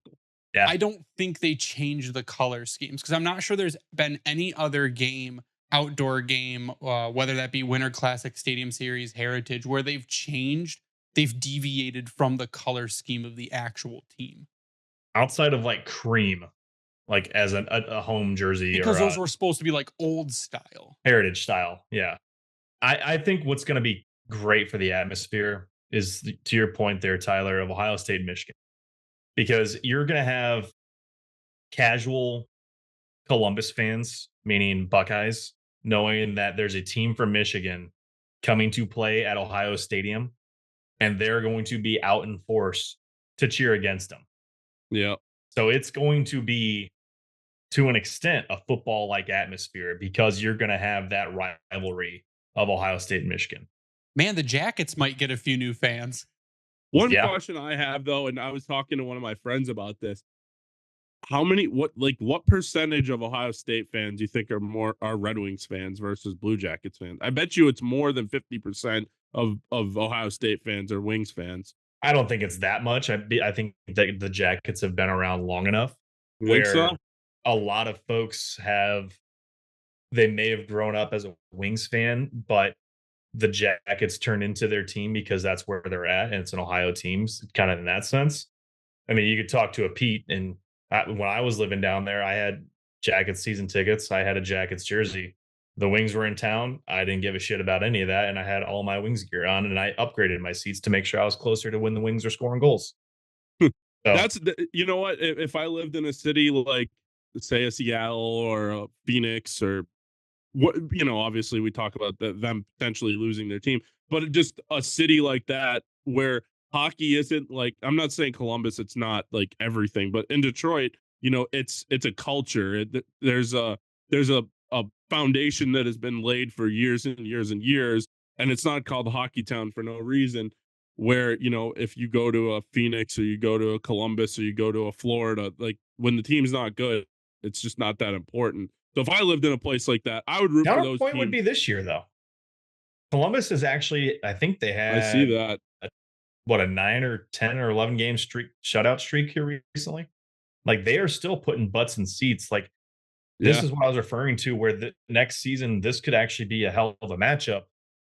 Yeah. I don't think they changed the color schemes because I'm not sure there's been any other game, outdoor game, whether that be Winter Classic, Stadium Series, Heritage, where they've deviated from the color scheme of the actual team. Outside of like cream, like as a home jersey, because or those were supposed to be like old style, heritage style. Yeah, I think what's going to be great for the atmosphere is, to your point there, Tyler, of Ohio State, Michigan, because you're going to have casual Columbus fans, meaning Buckeyes, knowing that there's a team from Michigan coming to play at Ohio Stadium, and they're going to be out in force to cheer against them. Yeah. So it's going to be, to an extent, a football-like atmosphere because you're going to have that rivalry of Ohio State and Michigan. Man, the Jackets might get a few new fans. One question I have though, and I was talking to one of my friends about this. What percentage of Ohio State fans do you think are Red Wings fans versus Blue Jackets fans? I bet you it's more than 50% of Ohio State fans are Wings fans. I don't think it's that much. I think that the Jackets have been around long enough where a lot of folks they may have grown up as a Wings fan, but the Jackets turned into their team because that's where they're at, and it's an Ohio team, kind of in that sense. I mean, you could talk to a Pete, and when I was living down there, I had Jackets season tickets. I had a Jackets jersey. The Wings were in town. I didn't give a shit about any of that, and I had all my Wings gear on, and I upgraded my seats to make sure I was closer to when the Wings are scoring goals. That's you know what? If I lived in a city like, say, a Seattle or a Phoenix, or what, obviously we talk about them potentially losing their team, but just a city like that where hockey isn't like, I'm not saying Columbus, it's not like everything, but in Detroit, it's a culture. There's a foundation that has been laid for years and years and years, and it's not called Hockey Town for no reason. Where, if you go to a Phoenix or you go to a Columbus or you go to a Florida, like when the team's not good, it's just not that important. So if I lived in a place like that, I would root for those teams. Would be this year though. Columbus is actually, I think they had, I see that, a 9 or 10 or 11 game shutout streak here recently. Like they are still putting butts in seats. Like this is what I was referring to, where the next season, this could actually be a hell of a matchup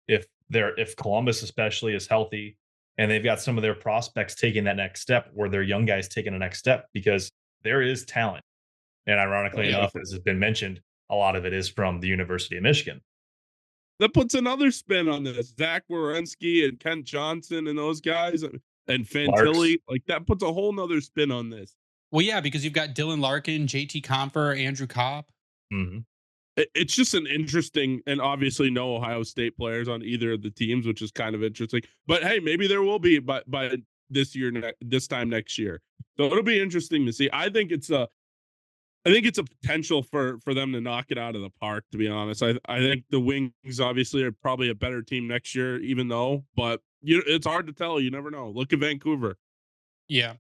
if Columbus especially is healthy and they've got some of their prospects taking that next step, or their young guys taking the next step, because there is talent. And ironically enough, as has been mentioned, a lot of it is from the University of Michigan. That puts another spin on this. Zach Werenski and Kent Johnson and those guys, and Fantilli, like that puts a whole nother spin on this. Well, yeah, because you've got Dylan Larkin, JT Compher, Andrew Kopp. Mm-hmm. It's just an interesting, and obviously no Ohio State players on either of the teams, which is kind of interesting. But hey, maybe there will be by this time next year. So it'll be interesting to see. I think it's a potential for them to knock it out of the park, to be honest. I think the Wings obviously are probably a better team next year, even though, but it's hard to tell. You never know. Look at Vancouver. Yeah.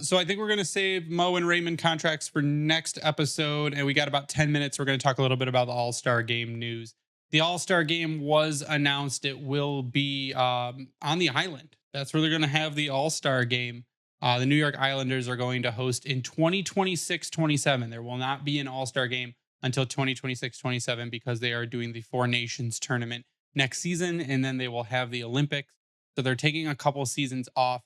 So I think we're going to save Mo and Raymond contracts for next episode. And we got about 10 minutes. We're going to talk a little bit about the All-Star Game news. The All-Star Game was announced. It will be on the island. That's where they're going to have the All-Star game. The New York Islanders are going to host in 2026-27. There will not be an All-Star game until 2026-27 because they are doing the Four Nations tournament next season, and then they will have the Olympics. So they're taking a couple seasons off.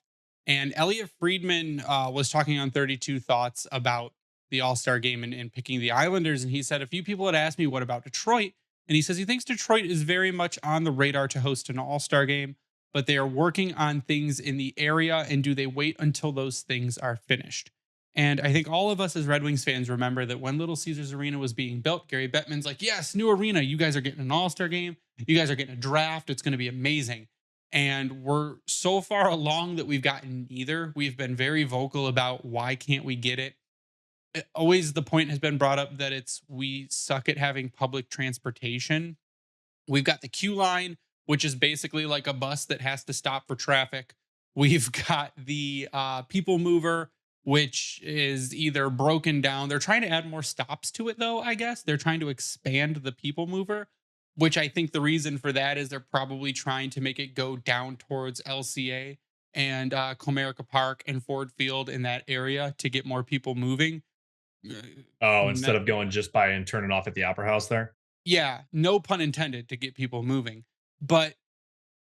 And Elliot Friedman was talking on 32 Thoughts about the All-Star game and picking the Islanders. And he said, a few people had asked me, what about Detroit? And he says he thinks Detroit is very much on the radar to host an All-Star game, but they are working on things in the area. And do they wait until those things are finished? And I think all of us as Red Wings fans remember that when Little Caesars Arena was being built, Gary Bettman's like, yes, new arena. You guys are getting an All-Star game. You guys are getting a draft. It's going to be amazing. And we're so far along that we've gotten neither. We've been very vocal about why can't we get it. Always the point has been brought up that we suck at having public transportation. We've got the Q line, which is basically like a bus that has to stop for traffic. We've got the people mover, which is either broken down. They're trying to add more stops to it, though, I guess. They're trying to expand the people mover, which I think the reason for that is they're probably trying to make it go down towards LCA and Comerica Park and Ford Field in that area to get more people moving. Oh, instead of going just by and turning off at the Opera House there? Yeah, no pun intended, to get people moving. But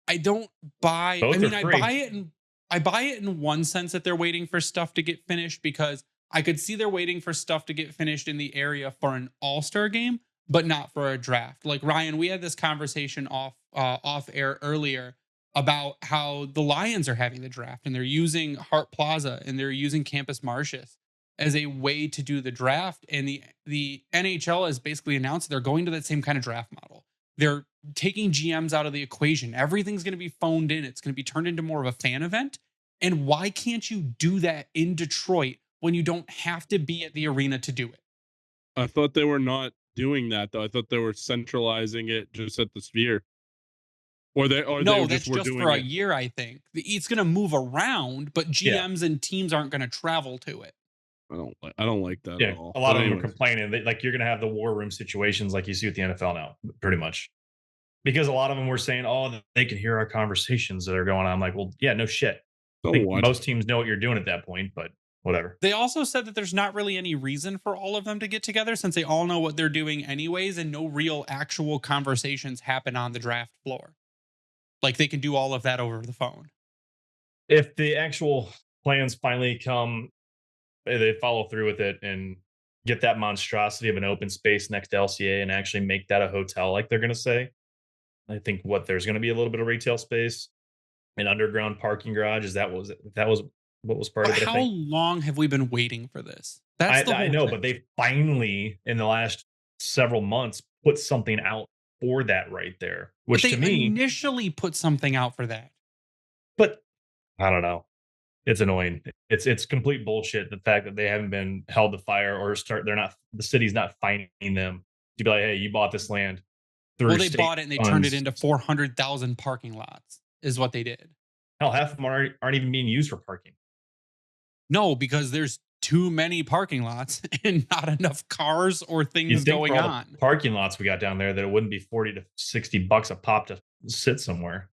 I don't buy. Both I mean, are I free. buy it in one sense that they're waiting for stuff to get finished, because I could see they're waiting for stuff to get finished in the area for an All-Star game, but not for a draft. Like, Ryan, we had this conversation off air earlier about how the Lions are having the draft and they're using Hart Plaza and they're using Campus Martius as a way to do the draft. And the NHL has basically announced they're going to that same kind of draft model. They're taking GMs out of the equation. Everything's going to be phoned in. It's going to be turned into more of a fan event. And why can't you do that in Detroit when you don't have to be at the arena to do it? I thought they were not doing that, though. I thought they were centralizing it just at the Sphere. No, that's just for a year, I think. It's going to move around, but GMs and teams aren't going to travel to it. I don't like that at all. A lot of them are complaining that, like, you're going to have the war room situations like you see with the NFL now, pretty much. Because a lot of them were saying, oh, they can hear our conversations that are going on. I'm like, well, yeah, no shit. I think most teams know what you're doing at that point, but whatever. They also said that there's not really any reason for all of them to get together since they all know what they're doing anyways, and no real actual conversations happen on the draft floor. Like, they can do all of that over the phone. If the actual plans finally come, they follow through with it and get that monstrosity of an open space next to LCA and actually make that a hotel like they're going to say, I think there's going to be a little bit of retail space, an underground parking garage. That was what was part of it. How long have we been waiting for this? That's I know, but they finally, in the last several months, put something out for that right there, which to me initially put something out for that. But I don't know. It's annoying. It's complete bullshit. The fact that they haven't been held to fire or the city's not fining them to be like, hey, you bought this land. Well, they bought it and they turned it into 400,000 parking lots is what they did. Hell, half of them aren't even being used for parking. No, because there's too many parking lots and not enough cars or things going on. Parking lots we got down there that it wouldn't be $40 to $60 a pop to sit somewhere.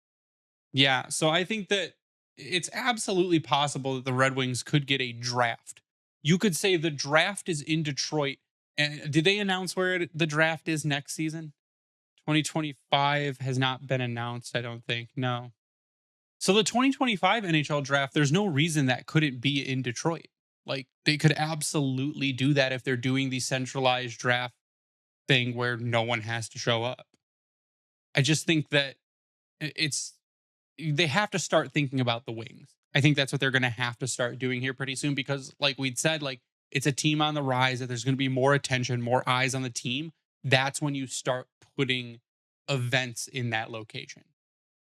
Yeah, so I think that it's absolutely possible that the Red Wings could get a draft. You could say the draft is in Detroit. And did they announce where the draft is next season? 2025 has not been announced, I don't think. No. So the 2025 NHL draft, there's no reason that couldn't be in Detroit. Like, they could absolutely do that if they're doing the centralized draft thing where no one has to show up. I just think that they have to start thinking about the Wings. I think that's what they're going to have to start doing here pretty soon, because like we'd said, like, it's a team on the rise, that there's going to be more attention, more eyes on the team. That's when you start putting events in that location.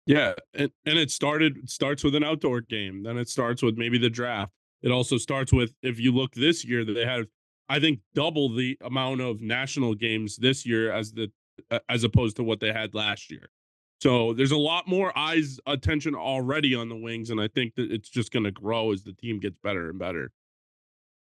Yeah, and it starts with an outdoor game. Then it starts with maybe the draft. It also starts with, if you look this year, that they have, I think, double the amount of national games this year as opposed to what they had last year. So there's a lot more attention already on the Wings, and I think that it's just going to grow as the team gets better and better.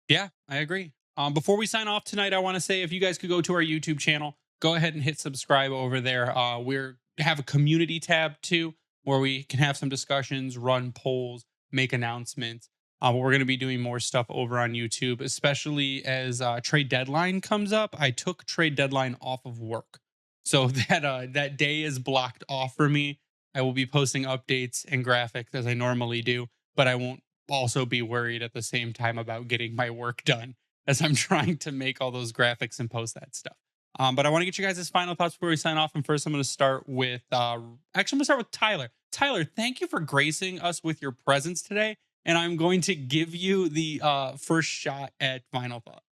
Yeah, I agree. Before we sign off tonight, I want to say, if you guys could go to our YouTube channel, go ahead and hit subscribe over there. We have a community tab too. where we can have some discussions, run polls, make announcements. We're going to be doing more stuff over on YouTube, especially as trade deadline comes up. I took trade deadline off of work, so that day is blocked off for me. I will be posting updates and graphics as I normally do, but I won't also be worried at the same time about getting my work done as I'm trying to make all those graphics and post that stuff. But I want to get you guys' final thoughts before we sign off. And first, I'm going to start with actually, I'm going to start with Tyler. Tyler, thank you for gracing us with your presence today. And I'm going to give you the first shot at final thoughts.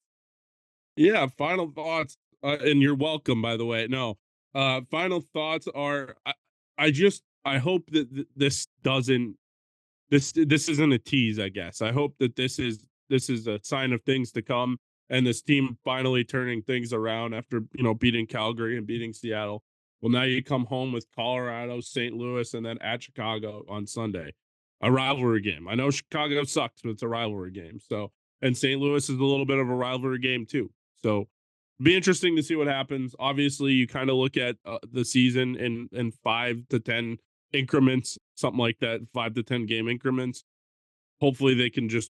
Yeah, final thoughts, and you're welcome, by the way. No, final thoughts are, I hope that this isn't a tease, I guess. I hope that this is a sign of things to come, and this team finally turning things around after, beating Calgary and beating Seattle. Well, now you come home with Colorado, St. Louis, and then at Chicago on Sunday. A rivalry game. I know Chicago sucks, but it's a rivalry game. So, and St. Louis is a little bit of a rivalry game too. So, be interesting to see what happens. Obviously, you kind of look at the season in 5 to 10 increments, something like that, 5 to 10 game increments. Hopefully, they can just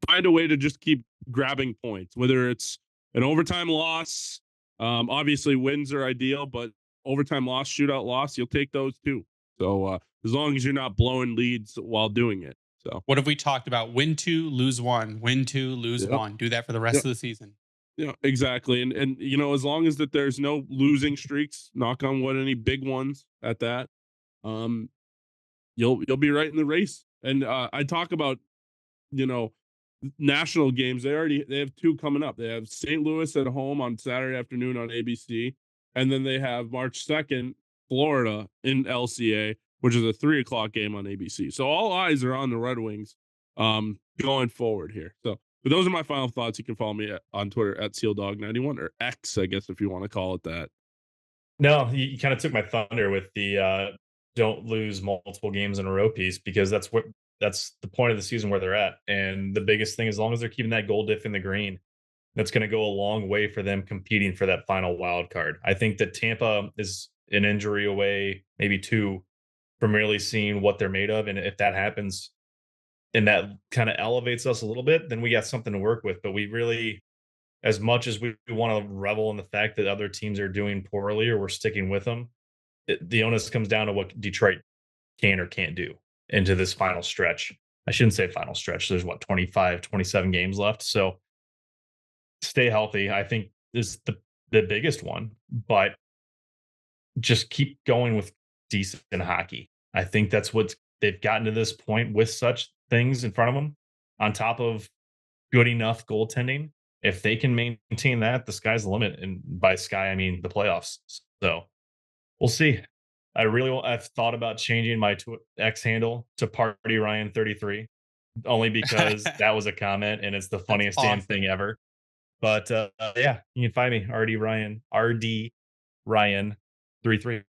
find a way to just keep grabbing points, whether it's an overtime loss. Obviously, wins are ideal, but overtime loss, shootout loss, you'll take those too. So as long as you're not blowing leads while doing it. So what have we talked about? Win 2, lose 1. Win 2, lose 1. Do that for the rest of the season. Yeah, exactly. And as long as that there's no losing streaks, knock on wood, any big ones at that, you'll be right in the race. And I talk about, national games. They have 2 coming up. They have St. Louis at home on Saturday afternoon on ABC, and then they have March 2nd, Florida in LCA, which is a 3:00 game on ABC. So all eyes are on the Red Wings going forward here. So, but those are my final thoughts. You can follow me on Twitter at SealDog91, or X, I guess, if you want to call it that. No, you kind of took my thunder with the don't lose multiple games in a row piece, because that's the point of the season where they're at. And the biggest thing, as long as they're keeping that goal diff in the green, that's going to go a long way for them competing for that final wild card. I think that Tampa is an injury away, maybe 2, from really seeing what they're made of. And if that happens and that kind of elevates us a little bit, then we got something to work with. But we really, as much as we want to revel in the fact that other teams are doing poorly or we're sticking with them, the onus comes down to what Detroit can or can't do into this final stretch. I shouldn't say final stretch. There's 25, 27 games left. So stay healthy, I think, is the biggest one, but just keep going with decent hockey. I think that's what they've gotten to this point with such things in front of them, on top of good enough goaltending. If they can maintain that, the sky's the limit. And by sky, I mean the playoffs. So we'll see. I've thought about changing my X handle to Party Ryan 33, only because that was a comment and it's the funniest damn thing ever. But yeah, you can find me RD Ryan 33.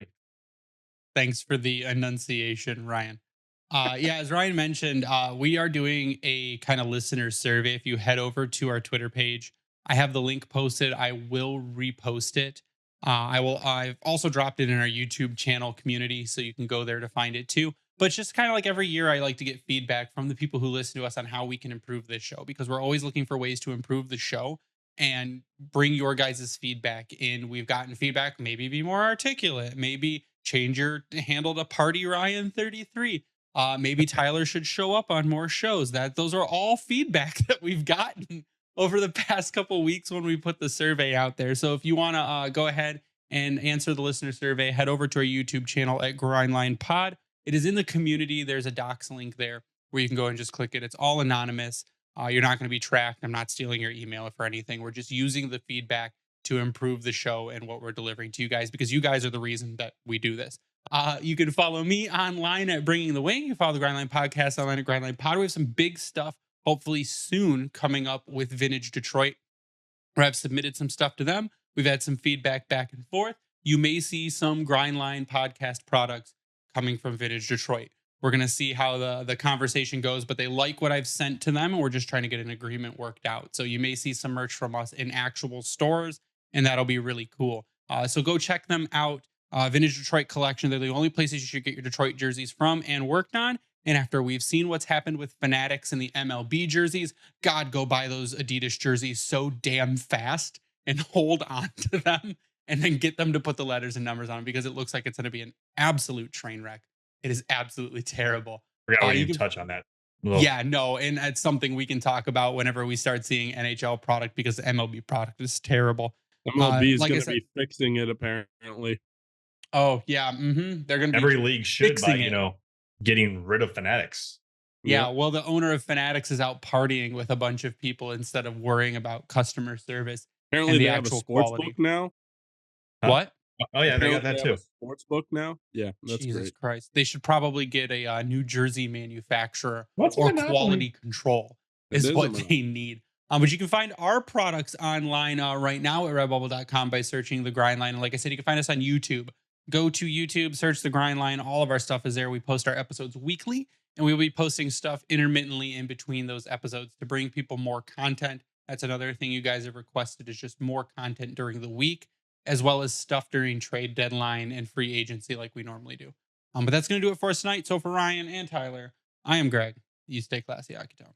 Thanks for the enunciation, Ryan. Yeah, as Ryan mentioned, we are doing a kind of listener survey. If you head over to our Twitter page, I have the link posted. I will repost it. I've also dropped it in our YouTube channel community, so you can go there to find it too. But just kind of like every year, I like to get feedback from the people who listen to us on how we can improve this show, because we're always looking for ways to improve the show and bring your guys' feedback in. We've gotten feedback, maybe be more articulate, maybe change your handle to Party Ryan 33. Maybe Tyler should show up on more shows. Those are all feedback that we've gotten over the past couple weeks when we put the survey out there. So if you want to go ahead and answer the listener survey, head over to our YouTube channel at Grindline Pod. It is in the community. There's a docs link there where you can go and just click it. It's all anonymous. You're not going to be tracked. I'm not stealing your email for anything. We're just using the feedback to improve the show and what we're delivering to you guys, because you guys are the reason that we do this. You can follow me online at Bringing the Wing. You can follow the Grindline Podcast online at Grindline Pod. We have some big stuff hopefully soon coming up with Vintage Detroit, where I've submitted some stuff to them. We've had some feedback back and forth. You may see some Grindline Podcast products coming from Vintage Detroit. We're going to see how the conversation goes, but they like what I've sent to them, and we're just trying to get an agreement worked out. So you may see some merch from us in actual stores, and that'll be really cool. So go check them out. Vintage Detroit Collection. They're the only places you should get your Detroit jerseys from and worked on. And after we've seen what's happened with Fanatics and the MLB jerseys, God, go buy those Adidas jerseys so damn fast and hold on to them and then get them to put the letters and numbers on them, because it looks like it's going to be an absolute train wreck. It is absolutely terrible. Forgot we you didn't can- touch on that. Yeah, no, and it's something we can talk about whenever we start seeing NHL product, because the MLB product is terrible. MLB is like I going to said- be fixing it apparently. Oh yeah, they're going to be Every league should by, fixing it. getting rid of Fanatics. Yeah, Yep. well, the owner of Fanatics is out partying with a bunch of people instead of worrying about customer service. Apparently and the they have a actual sports quality. book now. Huh? What? Oh yeah, they got Apparently that have too. a sports book now. Yeah, that's Jesus great. Christ. They should probably get a New Jersey manufacturer What's a or monopoly? quality control It is is a what monopoly. they need. But you can find our products online right now at redbubble.com by searching The Grind Line. And like I said, you can find us on YouTube. Go to YouTube, search The Grind Line. All of our stuff is there. We post our episodes weekly, and we'll be posting stuff intermittently in between those episodes to bring people more content. That's another thing you guys have requested, is just more content during the week, as well as stuff during trade deadline and free agency like we normally do. But that's going to do it for us tonight. So for Ryan and Tyler, I am Greg. You stay classy, Hockey Town.